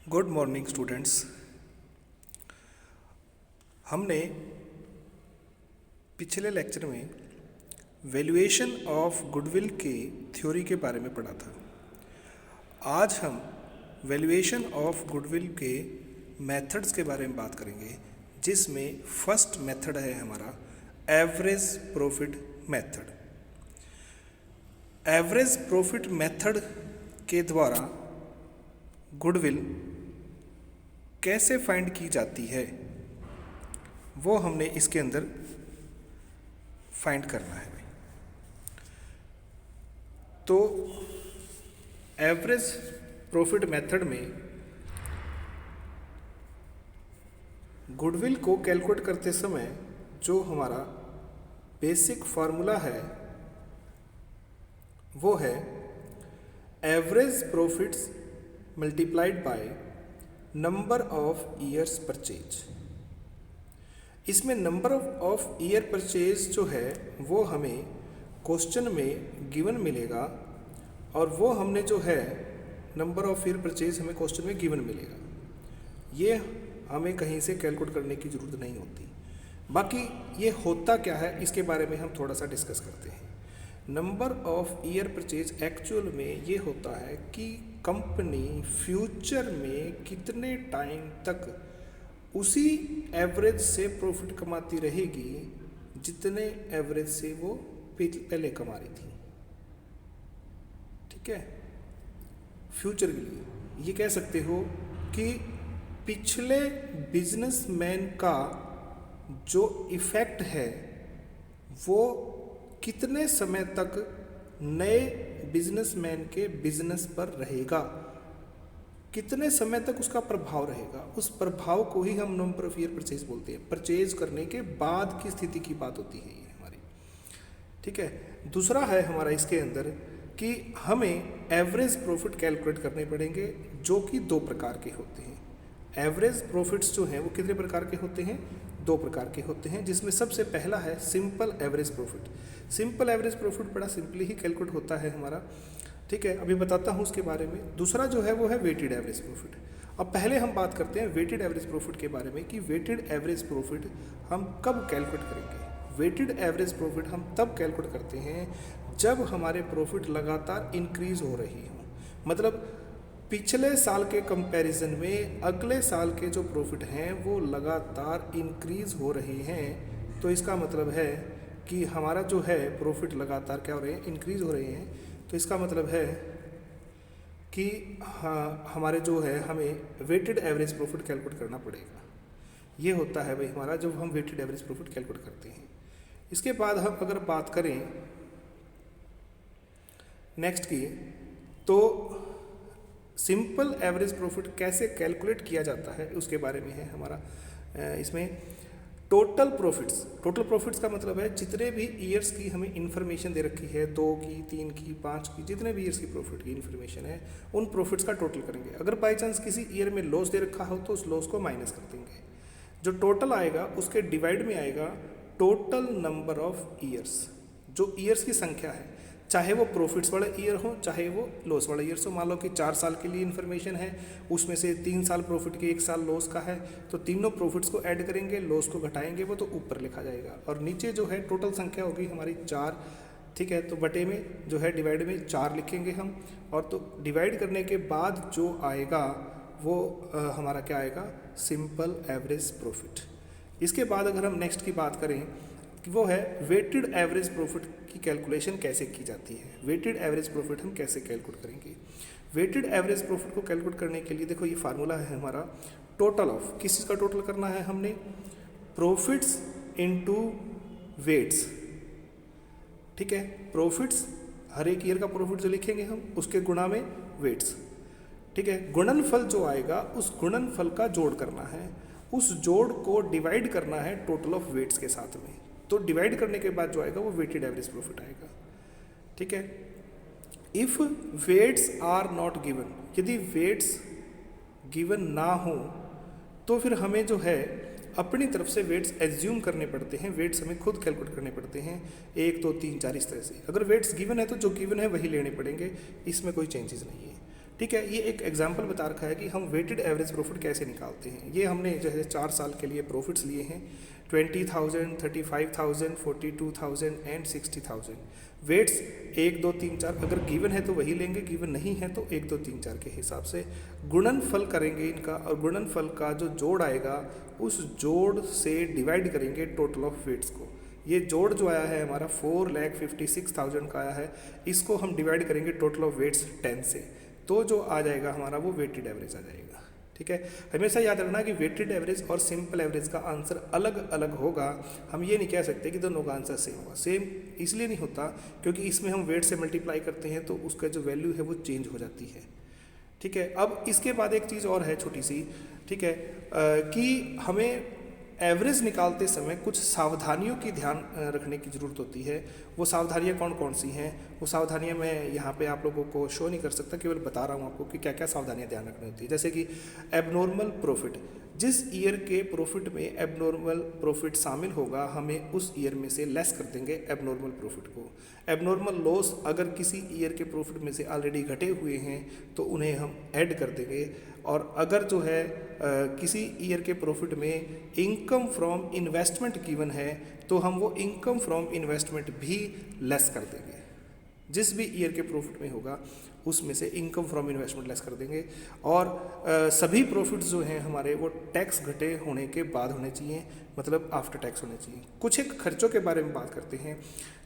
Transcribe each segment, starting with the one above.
Good morning students. हमने पिछले lecture में वैल्यूएशन ऑफ गुडविल के थ्योरी के बारे में पढ़ा था। आज हम वैल्यूएशन ऑफ गुडविल के मेथड्स के बारे में बात करेंगे, जिसमें फर्स्ट मेथड है हमारा average profit method. Average profit method के द्वारा गुडविल कैसे फाइंड की जाती है वो हमने इसके अंदर फाइंड करना है। तो एवरेज प्रॉफिट मेथड में गुडविल को कैलकुलेट करते समय जो हमारा बेसिक फार्मूला है वो है average profits multiplied by number of years purchase. इसमें नंबर ऑफ ईयर परचेज जो है वो हमें क्वेश्चन में गिवन मिलेगा, और वो हमने जो है नंबर ऑफ ईयर परचेज हमें क्वेश्चन में गिवन मिलेगा। ये हमें कहीं से कैलकुलेट करने की ज़रूरत नहीं होती। बाकी ये होता क्या है इसके बारे में हम थोड़ा सा डिस्कस करते हैं। Number of year purchase actual में ये होता है कि कंपनी फ्यूचर में कितने टाइम तक उसी एवरेज से प्रॉफिट कमाती रहेगी जितने एवरेज से वो पहले कमा रही थी। ठीक है, फ्यूचर के लिए ये कह सकते हो कि पिछले बिजनेसमैन का जो इफेक्ट है वो कितने समय तक नए बिजनेसमैन के बिजनेस पर रहेगा, कितने समय तक उसका प्रभाव रहेगा। उस प्रभाव को ही हम नंबर ऑफ ईयर परचेज बोलते हैं। परचेज करने के बाद की स्थिति की बात होती है ये हमारी। ठीक है, दूसरा है हमारा इसके अंदर कि हमें एवरेज प्रॉफिट कैलकुलेट करने पड़ेंगे, जो कि दो प्रकार के होते हैं। एवरेज प्रॉफिट्स जो हैं वो कितने प्रकार के होते हैं? दो प्रकार के होते हैं, जिसमें सबसे पहला है simple average profit. Simple average profit बड़ा सिंपली ही कैलकुलेट होता है हमारा। ठीक है, अभी बताता हूँ उसके बारे में। दूसरा जो है वो है वेटेड एवरेज प्रॉफिट। अब पहले हम बात करते हैं वेटेड एवरेज प्रॉफिट के बारे में कि वेटेड एवरेज प्रॉफिट हम कब कैलकुलेट करेंगे। वेटेड एवरेज प्रॉफिट हम तब कैलकुलेट करते हैं जब हमारे प्रॉफिट लगातार इंक्रीज हो रही हो। मतलब पिछले साल के कंपैरिजन में अगले साल के जो प्रॉफिट हैं वो लगातार इंक्रीज हो रहे हैं, तो इसका मतलब है कि हमारा जो है प्रॉफिट लगातार क्या हो रहे हैं? इंक्रीज हो रहे हैं। तो इसका मतलब है कि हाँ, हमारे जो है हमें वेटेड एवरेज प्रॉफिट कैलकुलेट करना पड़ेगा। ये होता है भाई हमारा जब हम वेटेड एवरेज प्रॉफिट कैलकुलेट करते हैं। इसके बाद हम अगर बात करें नेक्स्ट की, तो सिंपल एवरेज प्रॉफिट कैसे कैलकुलेट किया जाता है उसके बारे में है हमारा। इसमें टोटल प्रॉफिट्स का मतलब है जितने भी ईयर्स की हमें इन्फॉर्मेशन दे रखी है, 2 की, 3 की, 5 की, जितने भी ईयर्स की प्रॉफिट की इन्फॉर्मेशन है उन प्रॉफिट्स का टोटल करेंगे। अगर बाई चांस किसी ईयर में लॉस दे रखा हो तो उस लॉस को माइनस कर देंगे। जो टोटल आएगा उसके डिवाइड में आएगा टोटल नंबर ऑफ ईयर्स, जो ईयर्स की संख्या है, चाहे वो प्रॉफिट्स वाला ईयर हो चाहे वो लॉस वाला ईयर हो। मान लो कि 4 साल के लिए इन्फॉर्मेशन है, उसमें से 3 साल प्रॉफिट के 1 साल लॉस का है, तो तीनों प्रॉफिट्स को ऐड करेंगे, लॉस को घटाएंगे, वो तो ऊपर लिखा जाएगा। और नीचे जो है टोटल संख्या होगी हमारी 4। ठीक है, तो बटे में जो है डिवाइड में 4 लिखेंगे हम, और तो डिवाइड करने के बाद जो आएगा वो हमारा क्या आएगा? Simple average profit. इसके बाद अगर हम नेक्स्ट की बात करें कि वो है वेटेड एवरेज प्रॉफिट की कैलकुलेशन कैसे की जाती है। वेटेड एवरेज प्रॉफिट हम कैसे कैलकुलेट करेंगे? वेटेड एवरेज प्रॉफिट को कैलकुलेट करने के लिए देखो ये फार्मूला है हमारा टोटल ऑफ, किस चीज़ का टोटल करना है हमने? Profits into weights. ठीक है, प्रॉफिट्स हर एक ईयर का प्रॉफिट जो लिखेंगे हम उसके गुणा में वेट्स। ठीक है, गुणनफल जो आएगा उस गुणनफल का जोड़ करना है, उस जोड़ को डिवाइड करना है टोटल ऑफ वेट्स के साथ में। तो डिवाइड करने के बाद जो आएगा वो वेटेड एवरेज प्रॉफिट आएगा। ठीक है, if weights are not given, यदि वेट्स गिवन ना हो तो फिर हमें जो है अपनी तरफ से वेट्स एज्यूम करने पड़ते हैं, वेट्स हमें खुद कैलकुलेट करने पड़ते हैं, 1 2 3 4 इस तरह से। अगर वेट्स गिवन है तो जो गिवन है वही लेने पड़ेंगे, इसमें कोई चेंजेस नहीं है। ठीक है, ये एक एग्जाम्पल बता रखा है कि हम वेटेड एवरेज प्रॉफिट कैसे निकालते हैं। ये हमने जो है 4 साल के लिए प्रॉफिट्स लिए हैं 20,000, 35,000, 42,000 एंड 60,000। वेट्स 1, 2, 3, 4 अगर गिवन है तो वही लेंगे, गिवन नहीं है तो 1, 2, 3, 4 के हिसाब से गुणनफल करेंगे इनका, और गुणनफल का जो जोड़ आएगा उस जोड़ से डिवाइड करेंगे टोटल ऑफ वेट्स को। ये जोड़ जो आया है हमारा 4,56,000 का आया है, इसको हम डिवाइड करेंगे टोटल ऑफ वेट्स 10 से, तो जो आ जाएगा हमारा वो वेटेड एवरेज आ जाएगा। ठीक है, हमेशा याद रखना कि वेटेड एवरेज और सिंपल एवरेज का आंसर अलग अलग होगा। हम ये नहीं कह सकते कि दोनों का आंसर सेम होगा। सेम इसलिए नहीं होता क्योंकि इसमें हम वेट से मल्टीप्लाई करते हैं तो उसका जो वैल्यू है वो चेंज हो जाती है। ठीक है, अब इसके बाद एक चीज़ और है छोटी सी, ठीक है, कि हमें एवरेज निकालते समय कुछ सावधानियों की ध्यान रखने की ज़रूरत होती है। वो सावधानियाँ कौन कौन सी हैं, वो सावधानियाँ मैं यहाँ पे आप लोगों को शो नहीं कर सकता, केवल बता रहा हूँ आपको कि क्या क्या सावधानियाँ ध्यान रखनी होती है। जैसे कि एबनॉर्मल प्रॉफिट, जिस ईयर के प्रॉफिट में एबनॉर्मल प्रॉफिट शामिल होगा हमें उस ईयर में से लेस कर देंगे एबनॉर्मल प्रॉफिट को। एबनॉर्मल लॉस अगर किसी ईयर के प्रॉफिट में से ऑलरेडी घटे हुए हैं तो उन्हें हम ऐड कर देंगे, और अगर जो है किसी ईयर के प्रॉफिट में इनकम फ्रॉम इन्वेस्टमेंट गिवन है तो हम वो इनकम फ्रॉम इन्वेस्टमेंट भी लेस कर देंगे। जिस भी ईयर के प्रॉफिट में होगा उसमें से इनकम फ्रॉम इन्वेस्टमेंट लेस कर देंगे। और सभी प्रॉफिट्स जो हैं हमारे वो टैक्स घटे होने के बाद होने चाहिए, मतलब आफ्टर टैक्स होने चाहिए। कुछ एक खर्चों के बारे में बात करते हैं,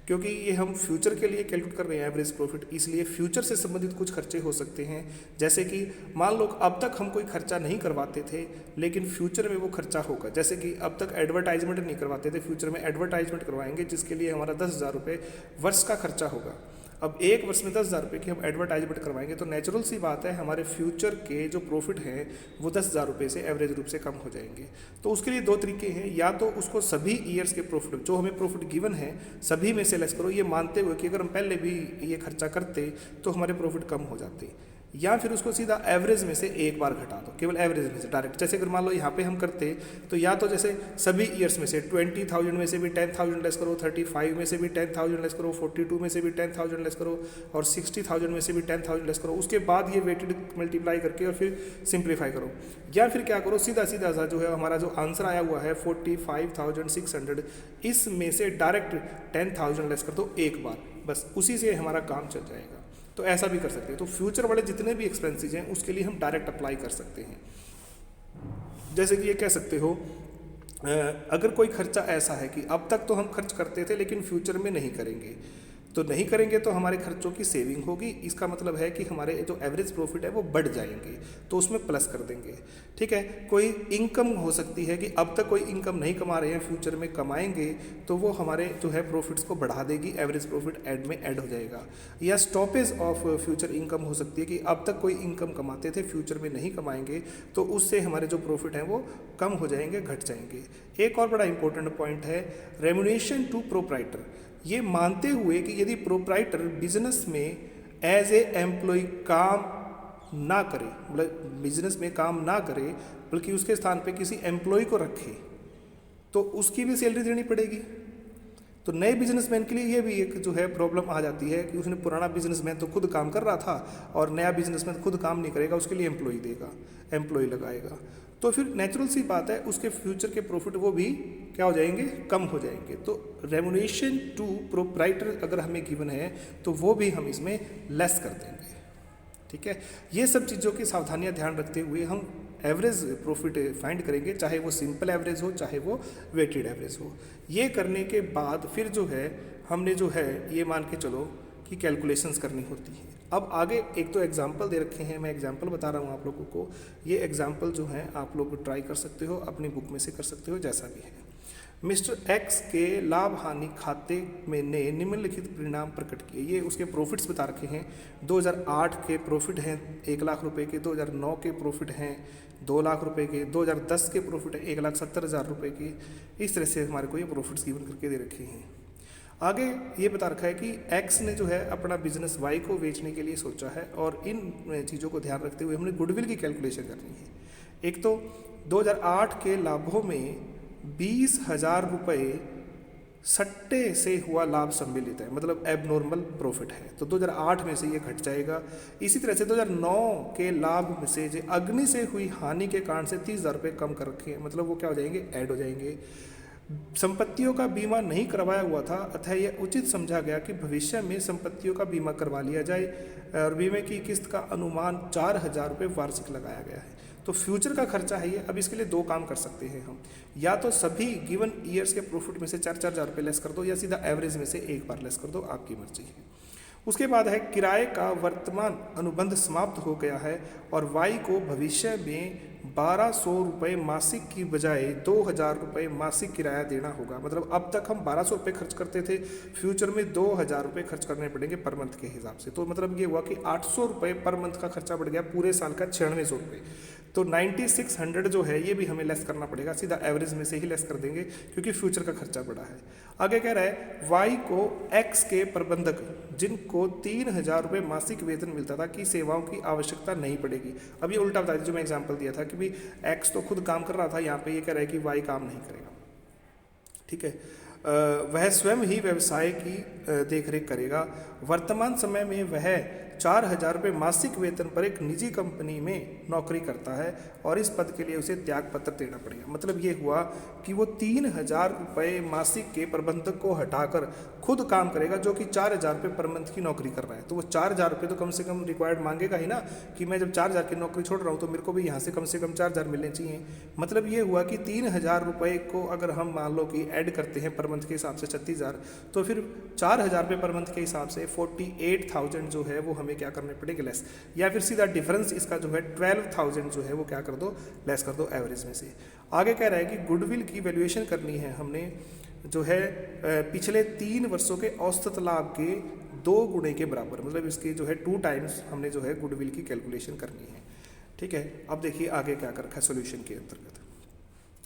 क्योंकि ये हम फ्यूचर के लिए कैलकुलेट कर रहे हैं एवरेज प्रॉफिट, इसलिए फ्यूचर से संबंधित कुछ खर्चे हो सकते हैं। जैसे कि मान लो अब तक हम कोई खर्चा नहीं करवाते थे लेकिन फ्यूचर में वो खर्चा होगा। जैसे कि अब तक एडवर्टाइजमेंट नहीं करवाते थे, फ्यूचर में एडवर्टाइजमेंट करवाएंगे जिसके लिए हमारा 10,000 रुपये वर्ष का खर्चा होगा। अब एक वर्ष में 10,000 रुपये की हम एडवर्टाइजमेंट करवाएंगे तो नेचुरल सी बात है हमारे फ्यूचर के जो प्रॉफिट हैं वो 10,000 रुपये से एवरेज रूप से कम हो जाएंगे। तो उसके लिए दो तरीके हैं, या तो उसको सभी ईयर्स के प्रॉफिट जो हमें प्रॉफिट गिवन है सभी में से लेस करो, ये मानते हुए कि अगर हम पहले भी ये खर्चा करते तो हमारे प्रॉफिट कम हो जाते, या फिर उसको सीधा एवरेज में से एक बार घटा दो, केवल एवरेज में से डायरेक्ट। जैसे अगर मान लो यहाँ पे हम करते तो या तो जैसे सभी ईयर्स में से 20,000 में से भी 10,000 लेस करो, 35 में से भी 10,000 लेस करो, 42 में से भी 10,000 लेस करो, और 60,000 में से भी 10,000 लेस करो। उसके बाद ये वेटेड मल्टीप्लाई करके और फिर सिंप्लीफाई करो, या फिर क्या करो सीधा सीधा सा जो है हमारा जो आंसर आया हुआ है 45,600, इसमें से डायरेक्ट 10,000 लेस कर दो एक बार, बस उसी से हमारा काम चल जाएगा। तो ऐसा भी कर सकते हैं। तो फ्यूचर वाले जितने भी एक्सपेंसेस हैं उसके लिए हम डायरेक्ट अप्लाई कर सकते हैं। जैसे कि ये कह सकते हो अगर कोई खर्चा ऐसा है कि अब तक तो हम खर्च करते थे लेकिन फ्यूचर में नहीं करेंगे, तो नहीं करेंगे तो हमारे खर्चों की सेविंग होगी। इसका मतलब है कि हमारे जो एवरेज प्रॉफिट है वो बढ़ जाएंगे, तो उसमें प्लस कर देंगे। ठीक है, कोई इनकम हो सकती है कि अब तक कोई इनकम नहीं कमा रहे हैं, फ्यूचर में कमाएंगे तो वो हमारे जो है प्रॉफिट्स को बढ़ा देगी, एवरेज प्रॉफिट ऐड में ऐड हो जाएगा। या स्टॉपेज ऑफ फ्यूचर इनकम हो सकती है कि अब तक कोई इनकम कमाते थे, फ्यूचर में नहीं कमाएंगे तो उससे हमारे जो प्रॉफिट हैं वो कम हो जाएंगे, घट जाएंगे। एक और बड़ा इंपॉर्टेंट पॉइंट है रेम्यूनरेशन टू प्रोप्राइटर। ये मानते हुए कि यदि प्रोप्राइटर बिजनेस में एज ए एम्प्लॉय काम ना करे, मतलब बिजनेस में काम ना करे बल्कि उसके स्थान पे किसी एम्प्लॉय को रखे, तो उसकी भी सैलरी देनी पड़ेगी। तो नए बिजनेसमैन के लिए ये भी एक जो है प्रॉब्लम आ जाती है कि उसने पुराना बिजनेसमैन तो खुद काम कर रहा था और नया बिजनेसमैन खुद काम नहीं करेगा, उसके लिए एम्प्लॉय देगा, एम्प्लॉय लगाएगा। तो फिर नेचुरल सी बात है उसके फ्यूचर के प्रॉफिट वो भी क्या हो जाएंगे, कम हो जाएंगे। तो रेम्यूनरेशन टू प्रोप्राइटर अगर हमें गिवन है तो वो भी हम इसमें लेस कर देंगे। ठीक है, ये सब चीज़ों की सावधानियां ध्यान रखते हुए हम एवरेज प्रॉफिट फाइंड करेंगे, चाहे वो सिंपल एवरेज हो चाहे वो वेटेड एवरेज हो। ये करने के बाद फिर जो है हमने जो है ये मान के चलो कि कैलकुलेशंस करनी होती है। अब आगे एक तो एग्जाम्पल दे रखे हैं, मैं एग्जाम्पल बता रहा हूँ आप लोगों को। ये एग्जाम्पल जो हैं आप लोग ट्राई कर सकते हो, अपनी बुक में से कर सकते हो, जैसा भी है। मिस्टर एक्स के लाभ हानि खाते में ने निम्नलिखित परिणाम प्रकट किए। ये उसके प्रॉफिट्स बता रखे हैं। 2008 के प्रॉफिट हैं 1 लाख रुपए के, 2009 के प्रॉफिट हैं 2 लाख रुपए के, 2010 के प्रॉफिट है 1,70,000 रुपये के। इस तरह से हमारे को ये प्रॉफिट्स गिवन करके दे रखे हैं। आगे ये बता रखा है कि एक्स ने जो है अपना बिजनेस वाई को बेचने के लिए सोचा है, और इन चीज़ों को ध्यान रखते हुए हमने गुडविल की कैलकुलेशन करनी है। एक तो 2008 के लाभों में 20,000 रुपये सट्टे से हुआ लाभ सम्मिलित है, मतलब एबनॉर्मल प्रॉफिट है, तो 2008 में से ये घट जाएगा। इसी तरह से 2009 के लाभ में से जो अग्नि से हुई हानि के कारण से 30,000 रुपये कम कर रखे हैं, मतलब वो क्या हो जाएंगे, ऐड हो जाएंगे। संपत्तियों का बीमा नहीं करवाया हुआ था, अतः यह उचित समझा गया कि भविष्य में संपत्तियों का बीमा करवा लिया जाए और बीमे की किस्त का अनुमान 4,000 रुपये वार्षिक लगाया गया है। तो फ्यूचर का खर्चा है ये। अब इसके लिए दो काम कर सकते हैं हम, या तो सभी गिवन ईयर्स के प्रॉफिट में से 4,000 रुपये लेस कर दो, या सीधा एवरेज में से एक बार लेस कर दो, आपकी मर्जी है। उसके बाद है किराए का वर्तमान अनुबंध समाप्त हो गया है और वाई को भविष्य में 1,200 रुपये मासिक की बजाय 2,000 रुपये मासिक किराया देना होगा। मतलब अब तक हम 1,200 रुपये खर्च करते थे, फ्यूचर में 2,000 रुपये खर्च करने पड़ेंगे पर मंथ के हिसाब से। तो मतलब ये हुआ कि 800 रुपये पर मंथ का खर्चा बढ़ गया, पूरे साल का 9600 रुपये। तो 9600 जो है ये भी हमें लेस करना पड़ेगा, सीधा एवरेज में से ही लेस कर देंगे क्योंकि फ्यूचर का खर्चा बढ़ा है। आगे कह रहा है वाई को एक्स के प्रबंधक जिनको 3,000 रुपये मासिक वेतन मिलता था की सेवाओं की आवश्यकता नहीं पड़ेगी। अब ये उल्टा बता दीजिए, जो मैं एग्जांपल दिया था कि भाई एक्स तो खुद काम कर रहा था, यहाँ पे ये कह रहा है कि वाई काम नहीं करेगा, ठीक है। वह स्वयं ही व्यवसाय की देखरेख करेगा। वर्तमान समय में वह 4,000 रुपये मासिक वेतन पर एक निजी कंपनी में नौकरी करता है और इस पद के लिए उसे त्याग पत्र देना पड़ेगा। मतलब ये हुआ कि वो 3,000 रुपये मासिक के प्रबंधक को हटाकर खुद काम करेगा, जो कि 4,000 रुपये पर मंथ की नौकरी कर रहा है। तो वो 4,000 रुपये तो कम से कम रिक्वायर्ड मांगेगा ही ना, कि मैं जब 4,000 की नौकरी छोड़ रहा हूँ तो मेरे को भी यहाँ से कम 4,000 मिलने चाहिए। मतलब ये हुआ कि 3,000 रुपये को अगर हम मान लो कि ऐड करते हैं पर मंथ के हिसाब से 36,000, तो फिर 4,000 रुपये पर मंथ के हिसाब से 48,000 जो है वो हमें क्या करने पड़ेगा, लेस। या फिर सीधा डिफरेंस इसका जो है 12,000 जो है वो क्या कर दो, लेस कर दो एवरेज में से। आगे कह रहा है कि गुडविल की वैल्यूएशन करनी है हमने, जो है पिछले 3 वर्षों के औसत लाभ के 2 गुणे के बराबर, मतलब इसके जो है 2 टाइम्स हमने जो है गुडविल की कैलकुलेशन करनी है, ठीक है। अब देखिए आगे क्या कर रखा है सोल्यूशन के अंतर्गत।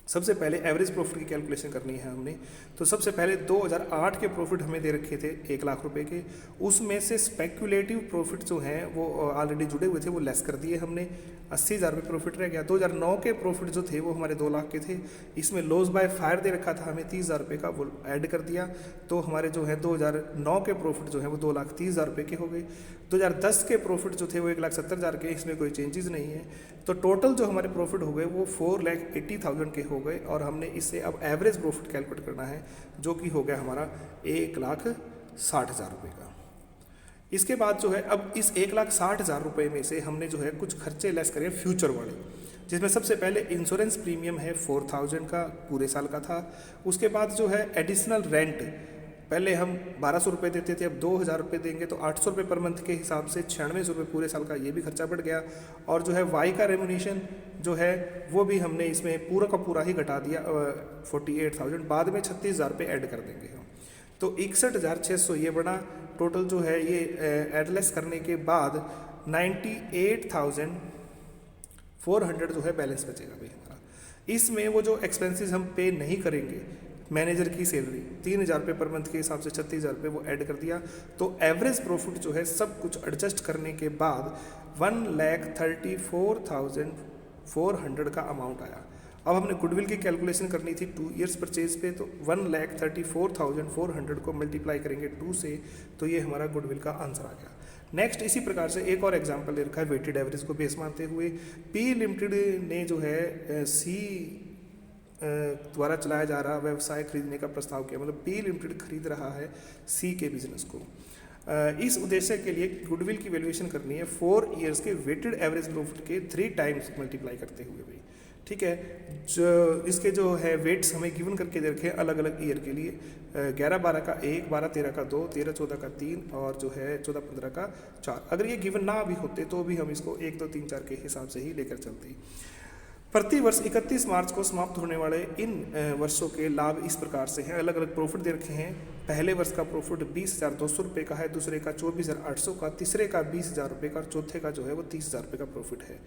सबसे पहले एवरेज प्रॉफिट की कैलकुलेशन करनी है हमने। तो सबसे पहले 2008 के प्रॉफिट हमें दे रखे थे 1 लाख रुपए के, उसमें से स्पेक्यूलेटिव प्रॉफिट जो हैं वो ऑलरेडी जुड़े हुए थे, वो लेस कर दिए हमने, 80,000 रुपये प्रॉफिट रह गया। 2009 के प्रॉफिट जो थे वो हमारे 2 लाख के थे, इसमें लॉस बाय फायर दे रखा था हमें 30,000 रुपये का, वो ऐड कर दिया। तो हमारे जो है 2009 के प्रॉफिट जो है वो 2,30,000 रुपये के हो गए। 2010 के प्रॉफिट जो थे वो 1,70,000 के, इसमें कोई चेंजेस नहीं है। तो टोटल जो हमारे प्रॉफिट हो गए वो 4,80,000 के हो गए, और हमने इससे अब एवरेज प्रॉफिट कैलकुलेट करना है, जो कि हो गया हमारा 1,60,000 रुपये का। इसके बाद जो है अब इस 1,60,000 रुपये में से हमने जो है कुछ खर्चे लेस करे फ्यूचर वाले, जिसमें सबसे पहले इंश्योरेंस प्रीमियम है 4,000 का, पूरे साल का था। उसके बाद जो है एडिशनल रेंट, पहले हम 1,200 रुपये देते थे, अब 2,000 रुपये देंगे, तो 800 रुपये पर मंथ के हिसाब से 9600 रुपये पूरे साल का, ये भी खर्चा बढ़ गया। और जो है वाई का रेमुनेशन जो है वो भी हमने इसमें पूरा का पूरा ही घटा दिया, 48,000, बाद में 36,000 रुपये ऐड कर देंगे हम, तो 61,600 ये बना। टोटल जो है ये एडलेस करने के बाद 98,400 जो है बैलेंस बचेगा भाई हमारा। इसमें वो जो एक्सपेंसेस हम पे नहीं करेंगे, मैनेजर की सैलरी 3,000 रुपये पर मंथ के हिसाब से 36,000 रुपये वो ऐड कर दिया। तो एवरेज प्रॉफिट जो है सब कुछ एडजस्ट करने के बाद 1,34,400 का अमाउंट आया। अब हमने गुडविल की कैलकुलेशन करनी थी 2 ईयर्स परचेज पे, तो 1,34,400 को मल्टीप्लाई करेंगे 2 से, तो ये हमारा गुडविल का आंसर आ गया। नेक्स्ट इसी प्रकार से एक और एग्जांपल दे रखा है वेटेड एवरेज को बेस मानते हुए। पी लिमिटेड ने जो है सी द्वारा चलाया जा रहा व्यवसाय खरीदने का प्रस्ताव किया, मतलब पी लिमिटेड खरीद रहा है सी के बिजनेस को। इस उद्देश्य के लिए गुडविल की वैल्यूएशन करनी है 4 ईयर्स के वेटेड एवरेज प्रॉफिट के 3 टाइम्स मल्टीप्लाई करते हुए भाई, ठीक है। जो इसके जो है वेट्स हमें गिवन करके दे रखे हैं अलग अलग ईयर के लिए, 11-12 का 1, 12-13 का 2, 13-14 का 3 और जो है 14-15 का 4। अगर ये गिवन ना भी होते तो भी हम इसको 1, 2, 3, 4 के हिसाब से ही लेकर चलते हैं। प्रति वर्ष 31 मार्च को समाप्त होने वाले इन वर्षों के लाभ इस प्रकार से हैं, अलग अलग प्रॉफिट दे रखे हैं। पहले वर्ष का प्रॉफिट 20,200 रुपये का है, दूसरे का 24,800 का, तीसरे का 20,000 रुपये का, चौथे का जो है वो 30,000 रुपये का प्रॉफिट है।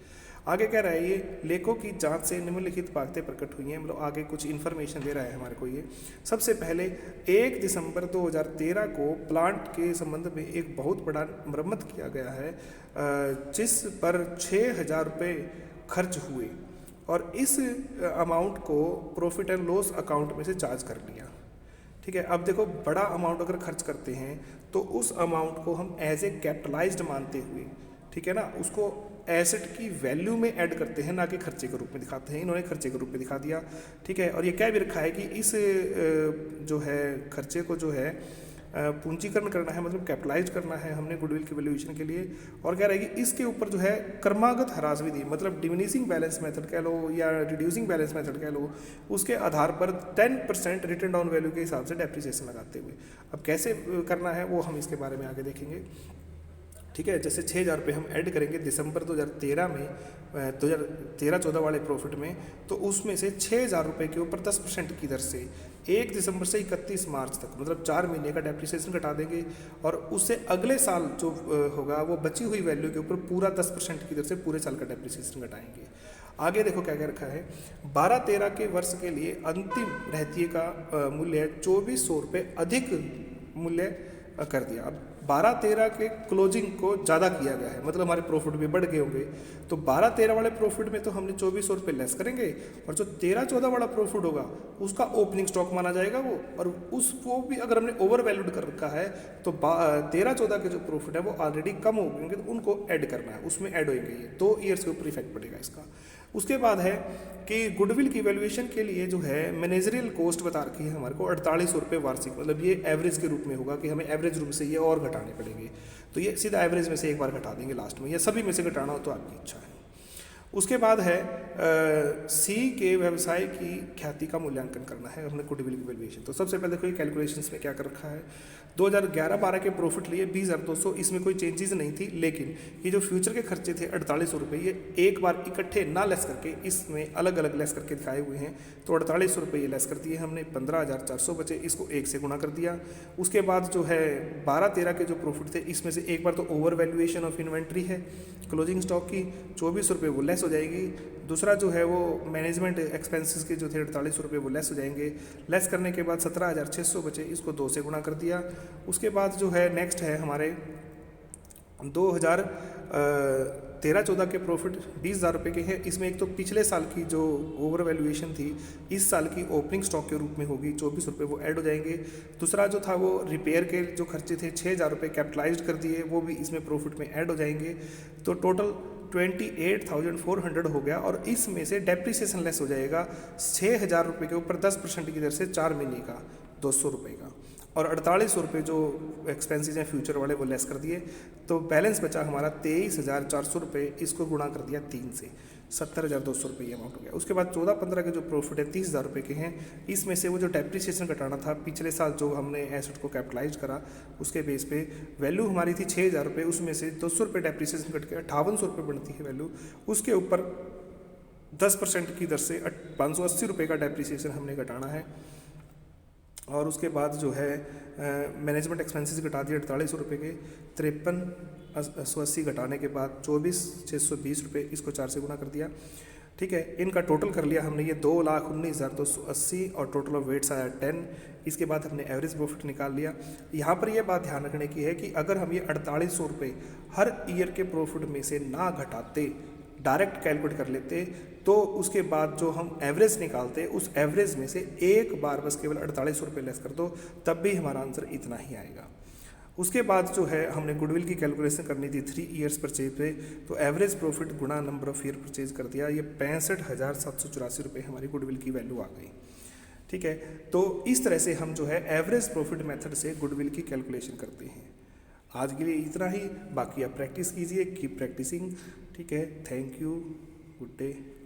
आगे कह रहा है ये लेखों की जांच से निम्नलिखित बातें प्रकट हुई हैं, मतलब आगे कुछ इन्फॉर्मेशन दे रहा है हमारे को ये। सबसे पहले 1 दिसंबर 2013 को प्लांट के संबंध में एक बहुत बड़ा मरम्मत किया गया है, जिस पर 6,000 रुपये खर्च हुए और इस अमाउंट को प्रॉफिट एंड लॉस अकाउंट में से चार्ज कर लिया, ठीक है। अब देखो बड़ा अमाउंट अगर खर्च करते हैं तो उस अमाउंट को हम एज ए कैपिटलाइज्ड मानते हुए, ठीक है ना, उसको एसेट की वैल्यू में ऐड करते हैं, ना कि खर्चे के रूप में दिखाते हैं। इन्होंने खर्चे के रूप में दिखा दिया, ठीक है। और ये क्या भी रखा है कि इस जो है खर्चे को जो है पूंजीकरण करना है, मतलब कैपिटलाइज करना है हमने गुडविल की वैल्यूएशन के लिए। और क्या रहेगी इसके ऊपर जो है क्रमागत ह्रास विधि, मतलब डिमिनिशिंग बैलेंस मेथड कह लो या रिड्यूसिंग बैलेंस मेथड कह लो, उसके आधार पर 10% रिटर्न डाउन वैल्यू के हिसाब से डेप्रिसिएशन लगाते हुए। अब कैसे करना है वो हम इसके बारे में आगे देखेंगे, ठीक है। जैसे 6,000 रुपये हम ऐड करेंगे दिसंबर 2013 में 2013-14 वाले प्रॉफिट में, तो उसमें से 6,000 रुपये के ऊपर 10% की दर से 1 दिसंबर से 31 मार्च तक, मतलब 4 महीने का डेप्रिसिएशन घटा देंगे। और उससे अगले साल जो होगा वो बची हुई वैल्यू के ऊपर पूरा 10% की दर से पूरे साल का डेप्रिसिएशन घटाएंगे। आगे देखो क्या क्या रखा है। 12-13 के वर्ष के लिए अंतिम रहतिये का मूल्य 2,400 रुपये अधिक मूल्य कर दिया। अब 12-13 के क्लोजिंग को ज़्यादा किया गया है, मतलब हमारे प्रॉफिट भी बढ़ गए होंगे। तो 12-13 वाले प्रॉफिट में तो हमने 2,400 रुपये लेस करेंगे, और जो 13-14 वाला प्रॉफिट होगा उसका ओपनिंग स्टॉक माना जाएगा वो, और उसको भी अगर हमने ओवर वैल्यूड कर रखा है तो 13-14 के जो प्रॉफिट है वो ऑलरेडी कम हो गए तो उनको ऐड करना है, उसमें ऐड होंगे। ये 2 ईयर्स के ऊपर इफेक्ट पड़ेगा इसका। उसके बाद है कि गुडविल की वैल्यूएशन के लिए जो है मैनेजरियल कॉस्ट बता रखी है हमारे को 4800 रुपये वार्षिक, मतलब ये एवरेज के रूप में होगा कि हमें एवरेज रूप से ये और घटाने पड़ेंगे। तो ये सीधा एवरेज में से एक बार घटा देंगे लास्ट में, या सभी में से घटाना हो तो आपकी इच्छा है। उसके बाद है सी के व्यवसाय की ख्याति का मूल्यांकन करना है हमने गुडविल की वैल्यूएशन। तो सबसे पहले देखो ये कैलकुलेशंस में क्या कर रखा है। 2011-12 के प्रॉफिट लिए 20,200, इसमें कोई चेंजेस नहीं थी, लेकिन ये जो फ्यूचर के खर्चे थे 4800 रुपये, ये एक बार इकट्ठे ना लेस करके इसमें अलग अलग लेस करके दिखाए हुए हैं। तो 4800 रुपये ये लेस कर दिए हमने, 15,400 बचे, इसको 1 से गुणा कर दिया। उसके बाद जो है 12-13 के जो प्रॉफिट थे इसमें से एक बार तो ओवर वैल्यूएशन ऑफ इन्वेंट्री है क्लोजिंग स्टॉक की, 24 रुपये वो लेस हो जाएगी। दूसरा जो है वो मैनेजमेंट एक्सपेंसेस के जो थे 4800 रुपये वो लेस हो जाएंगे। लेस करने के बाद 17,600 बचे, इसको 2 से गुणा कर दिया। उसके बाद जो है नेक्स्ट है हमारे 2013-14 के प्रॉफिट 20,000 रुपये के हैं। इसमें एक तो पिछले साल की जो ओवर वैल्यूएशन थी इस साल की ओपनिंग स्टॉक के रूप में होगी, 24 रुपये वो ऐड हो जाएंगे। दूसरा जो था वो रिपेयर के जो खर्चे थे 6,000 रुपये कैपिटलाइज्ड कर दिए, वो भी इसमें प्रॉफिट में ऐड हो जाएंगे। तो टोटल 28,400 हो गया, और इसमें से डेप्रिसिएशन लेस हो जाएगा 6,000 रुपये के ऊपर 10% की दर से 4 महीने का 200 रुपये का, और 4800 रुपये जो एक्सपेंसेस हैं फ्यूचर वाले वो लेस कर दिए। तो बैलेंस बचा हमारा 23,400 रुपये, इसको गुणा कर दिया 3 से, 70,200 रुपये ये अमाउंट हो गया। उसके बाद 14-15 के जो प्रॉफिट है 30,000 रुपये के हैं, इसमें से वो जो डेप्रिसिएशन घटाना था पिछले साल जो हमने एसेट को कैपिटलाइज करा उसके बेस पे वैल्यू हमारी थी 6,000 रुपये, उसमें से 200 रुपये डेप्रिसिएशन कट के 5800 रुपये बनती है वैल्यू। उसके ऊपर 10% की दर से 580 रुपये का डेप्रिसिएशन हमने घटाना है। और उसके बाद जो है मैनेजमेंट एक्सपेंसेस घटा दिए 4800 रुपये के, 53,180 घटाने के बाद 24,620 रुपये, इसको 4 से गुना कर दिया। ठीक है, इनका टोटल कर लिया हमने ये 2,19,280, और टोटल ऑफ वेट्स आया 10। इसके बाद हमने एवरेज प्रॉफिट निकाल लिया। यहाँ पर यह बात ध्यान रखने की है कि अगर हम ये 4800 रुपये हर ईयर के प्रॉफिट में से ना घटाते, डायरेक्ट कैलकुलेट कर लेते, तो उसके बाद जो हम एवरेज निकालते उस एवरेज में से एक बार बस केवल 4800 रुपये लेस कर दो, तब भी हमारा आंसर इतना ही आएगा। उसके बाद जो है हमने गुडविल की कैलकुलेशन करनी थी 3 ईयर्स परचेज पे, तो average profit Guna number of year purchase कर दिया, ये 65,784 रुपये हमारी गुडविल की वैल्यू आ गई। ठीक है, तो इस तरह से हम जो है एवरेज प्रॉफिट मेथड से गुडविल की कैलकुलेशन करते हैं। आज के लिए इतना ही, बाकी आप प्रैक्टिस कीजिए, कीप प्रैक्टिसिंग। ठीक है, थैंक यू, गुड डे।